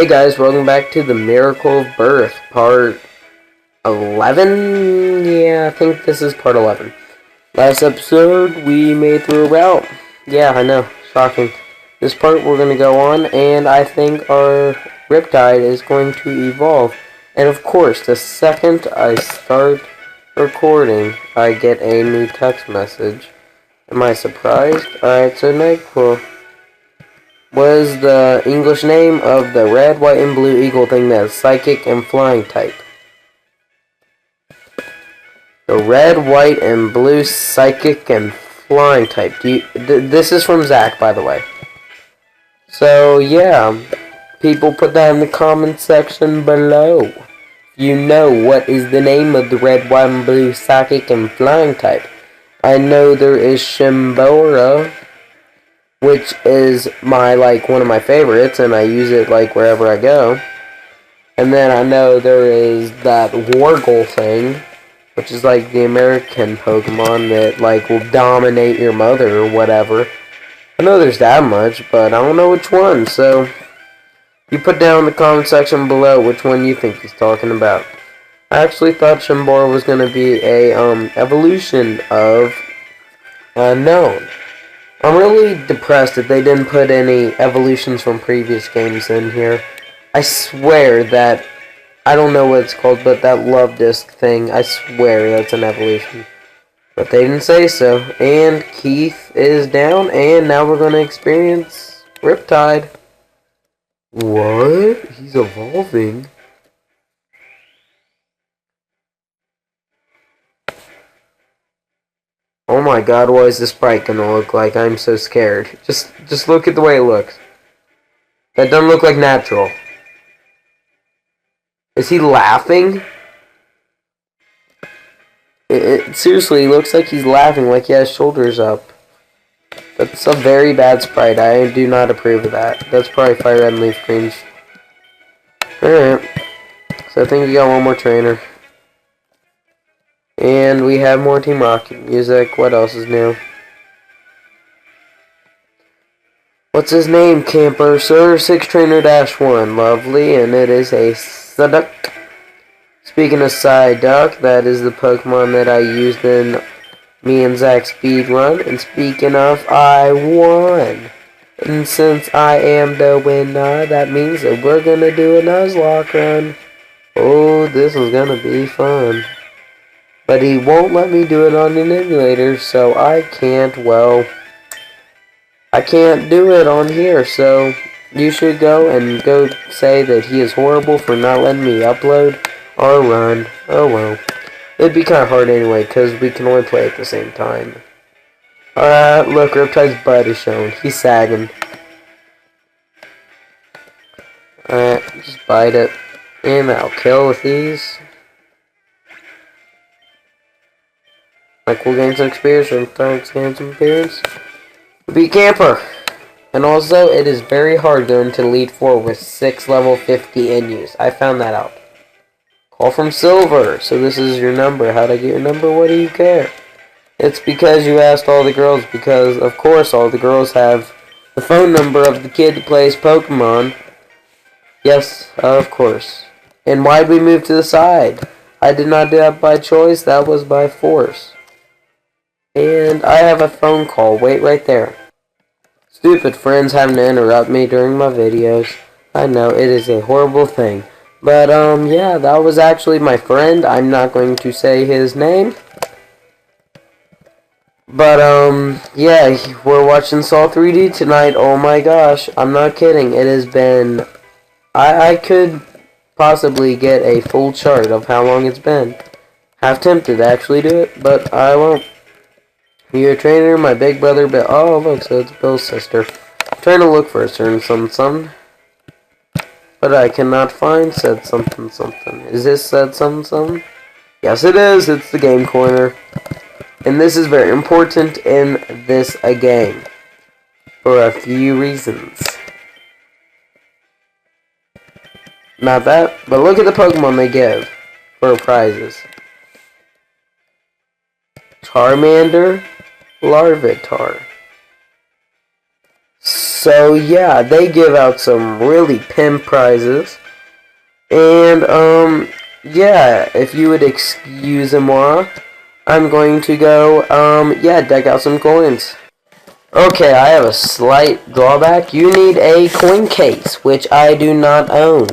Hey guys, welcome back to the Miracle of Birth, part 11? Yeah, I think this is part 11. Last episode, we made through a route. Yeah, I know, shocking. This part we're going to go on, and I think our Riptide is going to evolve. And of course, the second I start recording, I get a new text message. Am I surprised? Alright, so Nightcrawler. What is the English name of the red, white, and blue eagle thing that is psychic and flying type? The red, white, and blue psychic and flying type. This is from Zach, by the way. So, yeah. People put that in the comment section below. If you know what is the name of the red, white, and blue psychic and flying type. I know there is Shimbora, which is one of my favorites, and I use it wherever I go. And then I know there is that Wargle thing, which is the American Pokemon that will dominate your mother or whatever. I know there's that much, but I don't know which one. So you put down in the comment section below which one you think he's talking about. I actually thought Shimbora was gonna be a evolution of Unknown. I'm really depressed that they didn't put any evolutions from previous games in here. I swear that, I don't know what it's called, but that love disc thing, I swear that's an evolution. But they didn't say so. And Keith is down, and now we're going to experience Riptide. What? He's evolving. Oh my god, what is this sprite gonna look like? I'm so scared. Just look at the way it looks. That doesn't look like natural. Is he laughing? It seriously looks like he's laughing, like he has shoulders up. That's a very bad sprite. I do not approve of that. That's probably Fire Red and Leaf Greens. Alright. So I think we got one more trainer. And we have more Team Rocket music. What else is new? What's his name, camper? Sir 6 Trainer -1. Lovely, and it is a Psyduck. Speaking of Psyduck, that is the Pokemon that I used in me and Zach's speed run. And speaking of, I won. And since I am the winner, that means that we're gonna do a Nuzlocke run. Oh, this is gonna be fun. But he won't let me do it on an emulator, so I can't do it on here, so you should go say that he is horrible for not letting me upload or run. Oh well. It'd be kind of hard anyway, because we can only play at the same time. Alright, look, Riptide's butt is shown. He's sagging. Alright, just bite it. And I'll kill with these. We'll gain some experience, and thanks, gain some experience. Be camper! And also, it is very hard going to Elite 4 with 6 level 50 in use. I found that out. Call from Silver. So this is your number. How'd I get your number? What do you care? It's because you asked all the girls, because, of course, all the girls have the phone number of the kid who plays Pokemon. Yes, of course. And why'd we move to the side? I did not do that by choice. That was by force. And I have a phone call. Wait right there. Stupid friends having to interrupt me during my videos. I know, it is a horrible thing. But, yeah, that was actually my friend. I'm not going to say his name. But, yeah, we're watching Saw 3D tonight. Oh my gosh, I'm not kidding. It has been... I could possibly get a full chart of how long it's been. Half tempted to actually do it, but I won't. You're a trainer, my big brother, Bill. Oh, look, so it's Bill's sister. I'm trying to look for a certain something, but I cannot find said something. Is this said something? Yes, it is. It's the game corner. And this is very important in this game. For a few reasons. Not that, but look at the Pokemon they give for prizes. Charmander, Larvitar, So yeah, they give out some really pimp prizes. And yeah, if you would excuse moi, I'm going to go yeah, deck out some coins. Okay, I have a slight drawback. You need a coin case, which I do not own.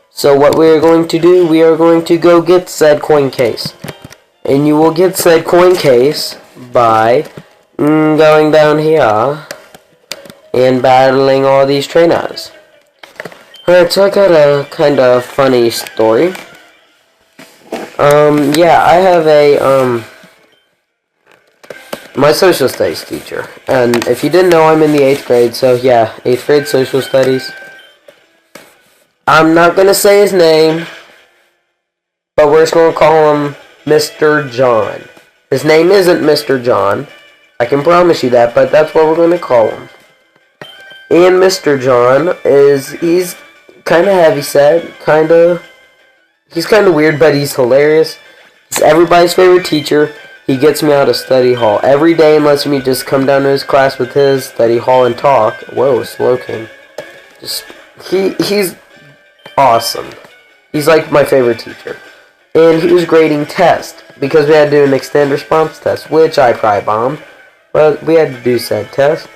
So what we are going to do, we are going to go get said coin case. And you will get said coin case by going down here and battling all these trainers. Alright, so I got a kind of funny story. Yeah, I have a, my social studies teacher. And if you didn't know, I'm in the 8th grade, so yeah, 8th grade social studies. I'm not gonna say his name, but we're just gonna call him Mr. John. His name isn't Mr. John. I can promise you that, but that's what we're gonna call him. And Mr. John he's kind of heavyset, he's kind of weird, but he's hilarious. He's everybody's favorite teacher. He gets me out of study hall every day and lets me just come down to his class with his study hall and talk. Whoa, slow king. He's awesome. He's like my favorite teacher. And he was grading tests because we had to do an extended response test, which I probably bombed. But we had to do said test.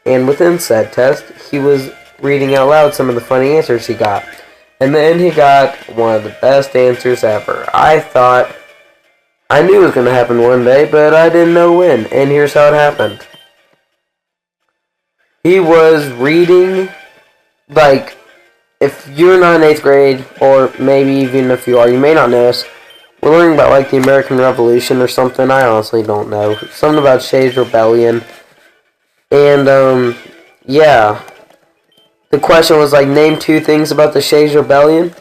And within said test, he was reading out loud some of the funny answers he got. And then he got one of the best answers ever. I knew it was going to happen one day, but I didn't know when. And here's how it happened. He was reading, like, if you're not in 8th grade, or maybe even if you are, you may not know this, we're learning about, like, the American Revolution or something. I honestly don't know. Something about Shays' Rebellion. And, yeah. The question was, like, name 2 things about the Shays' Rebellion.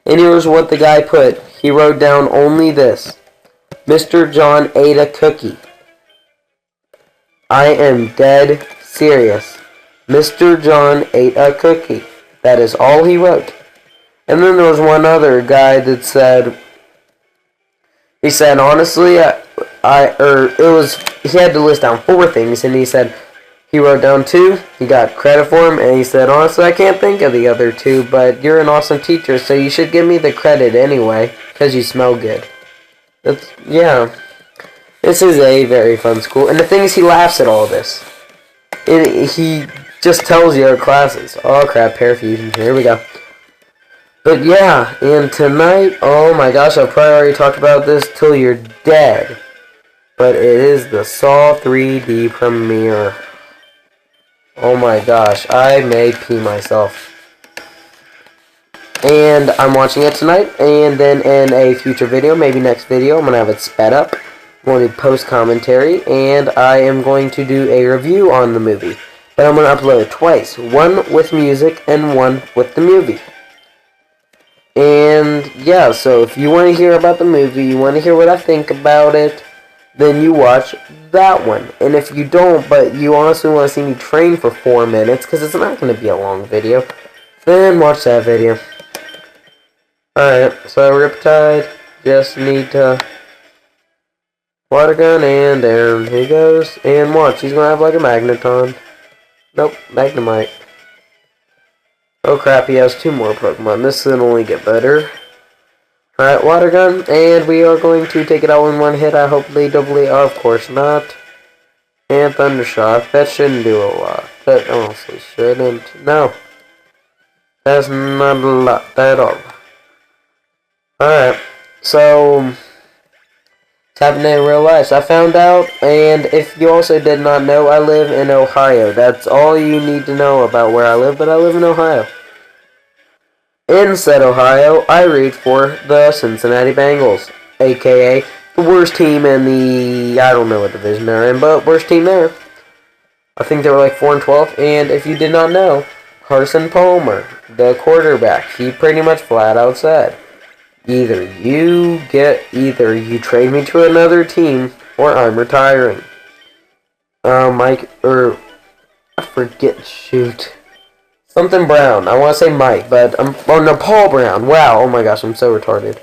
And here's what the guy put. He wrote down only this. Mr. John ate a cookie. I am dead serious. Mr. John ate a cookie. That is all he wrote. And then there was one other guy that said, he said, honestly, he had to list down 4 things, and he said, he wrote down 2, he got credit for them, and he said, honestly, I can't think of the other 2, but you're an awesome teacher, so you should give me the credit anyway, because you smell good. Yeah. This is a very fun school. And the thing is, he laughs at all this. And he just tells the other classes. Oh, crap, parafusion. Here we go. But yeah, and tonight, oh my gosh, I've probably already talked about this till you're dead. But it is the Saw 3D premiere. Oh my gosh, I may pee myself. And I'm watching it tonight, and then in a future video, maybe next video, I'm going to have it sped up. I'm going to post commentary, and I am going to do a review on the movie. But I'm going to upload it twice. One with music, and one with the movie. And, yeah, so if you want to hear about the movie, you want to hear what I think about it, then you watch that one. And if you don't, but you honestly want to see me train for 4 minutes, because it's not going to be a long video, then watch that video. Alright, so Riptide, just need to water gun, and there he goes. And watch, he's gonna have like a magneton. Nope, magnemite. Oh crap, he has 2 more Pokemon. This will only get better. Alright, water gun, and we are going to take it out in 1 hit. I hopefully doubly, of course not. And Thundershock, that shouldn't do a lot. That honestly shouldn't. No. That's not a lot at all. Alright, so it's happening in real life. So I found out, and if you also did not know, I live in Ohio. That's all you need to know about where I live, but I live in Ohio. In said Ohio, I root for the Cincinnati Bengals, aka the worst team in the, I don't know what division they're in, but worst team there. I think they were like 4-12, and if you did not know, Carson Palmer, the quarterback, he pretty much flat out said, either you trade me to another team, or I'm retiring. I forget, shoot. Something Brown. I want to say Mike, but no, Paul Brown. Wow, oh my gosh, I'm so retarded.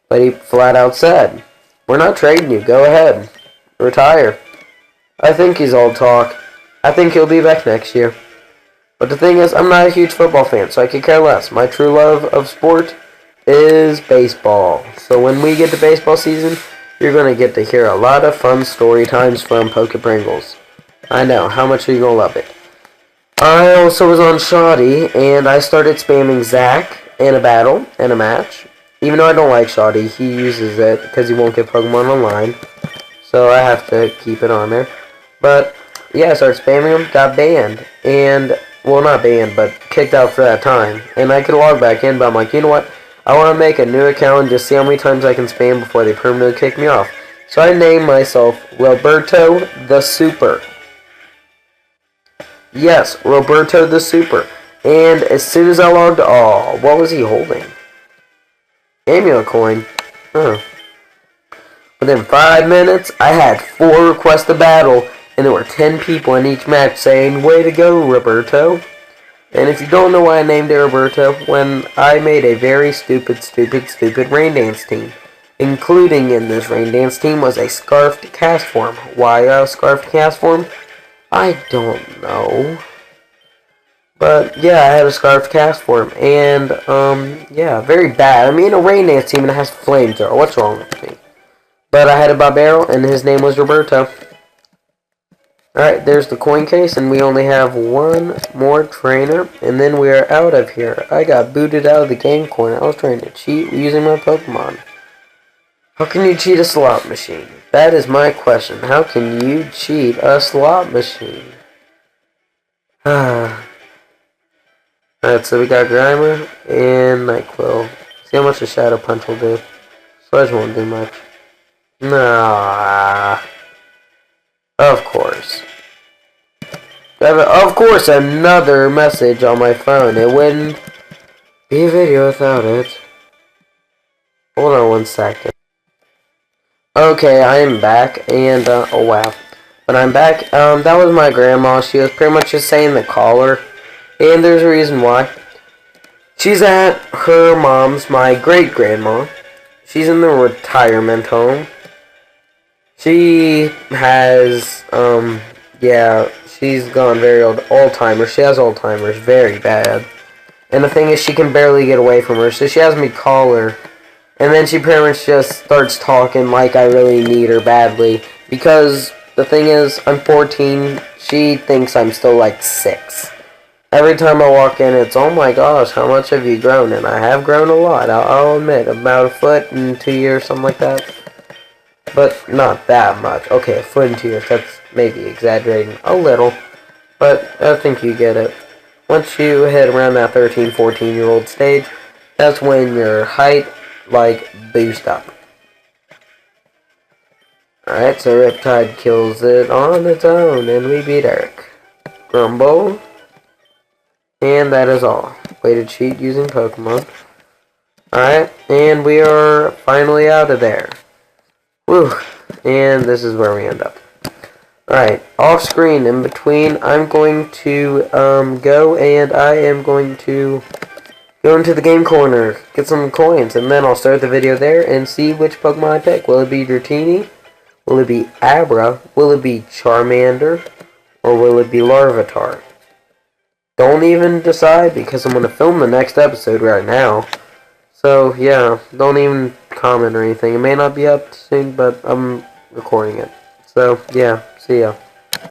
But he flat out said, we're not trading you, go ahead. Retire. I think he's all talk. I think he'll be back next year. But the thing is, I'm not a huge football fan, so I could care less. My true love of sport is baseball. So when we get to baseball season, you're going to get to hear a lot of fun story times from Poke Pringles. I know, how much are you going to love it? I also was on Shoddy, and I started spamming Zach in a battle, in a match. Even though I don't like Shoddy, he uses it because he won't get Pokemon online. So I have to keep it on there. But, yeah, I started spamming him, got banned. And, well, not banned, but kicked out for that time. And I could log back in, but I'm like, you know what? I want to make a new account and just see how many times I can spam before they permanently kick me off. So I named myself Roberto the Super. Yes, Roberto the Super. And as soon as I logged... Oh, what was he holding? Amulet coin. Huh. Within 5 minutes, I had 4 requests to battle, and there were 10 people in each match saying, "Way to go, Roberto." And if you don't know why I named it Roberto, when I made a very stupid rain dance team. Including in this rain dance team was a scarfed cast form. Why a scarfed cast form? I don't know. But, yeah, I had a scarfed cast form. And, yeah, very bad. I mean, a rain dance team and it has flamethrower. What's wrong with me? But I had a Barbaro, and his name was Roberto. Alright, there's the coin case, and we only have one more trainer, and then we are out of here. I got booted out of the game corner. I was trying to cheat using my Pokemon. How can you cheat a slot machine? That is my question. How can you cheat a slot machine? Alright, so we got Grimer and NyQuil. See how much a Shadow Punch will do. Sludge won't do much. Nah. Of course. Of course, another message on my phone. It wouldn't be a video without it. Hold on 1 second. Okay, I am back, and, oh wow. But I'm back. That was my grandma. She was pretty much just saying to call her. And there's a reason why. She's at her mom's, my great-grandma. She's in the retirement home. She has, yeah, she's gone very old. Alzheimer's. She has Alzheimer's. Very bad. And the thing is, she can barely get away from her. So she has me call her. And then she pretty much just starts talking like I really need her badly. Because the thing is, I'm 14. She thinks I'm still like 6. Every time I walk in, it's, oh my gosh, how much have you grown? And I have grown a lot. I'll admit, about a foot in 2 years, something like that. But not that much. Okay, a foot in 2 years. That's maybe exaggerating a little. But I think you get it. Once you hit around that 13, 14-year-old stage, that's when your height, like, boost up. Alright, so Riptide kills it on its own, and we beat Eric. Grumble. And that is all. Way to cheat using Pokemon. Alright, and we are finally out of there. Whew. And this is where we end up. Alright, off screen, in between, I'm going to go and I am going to go into the game corner, get some coins, and then I'll start the video there and see which Pokemon I pick. Will it be Dratini? Will it be Abra? Will it be Charmander? Or will it be Larvitar? Don't even decide because I'm going to film the next episode right now. So, yeah, don't even comment or anything. It may not be up soon, but I'm recording it. So, yeah, see ya.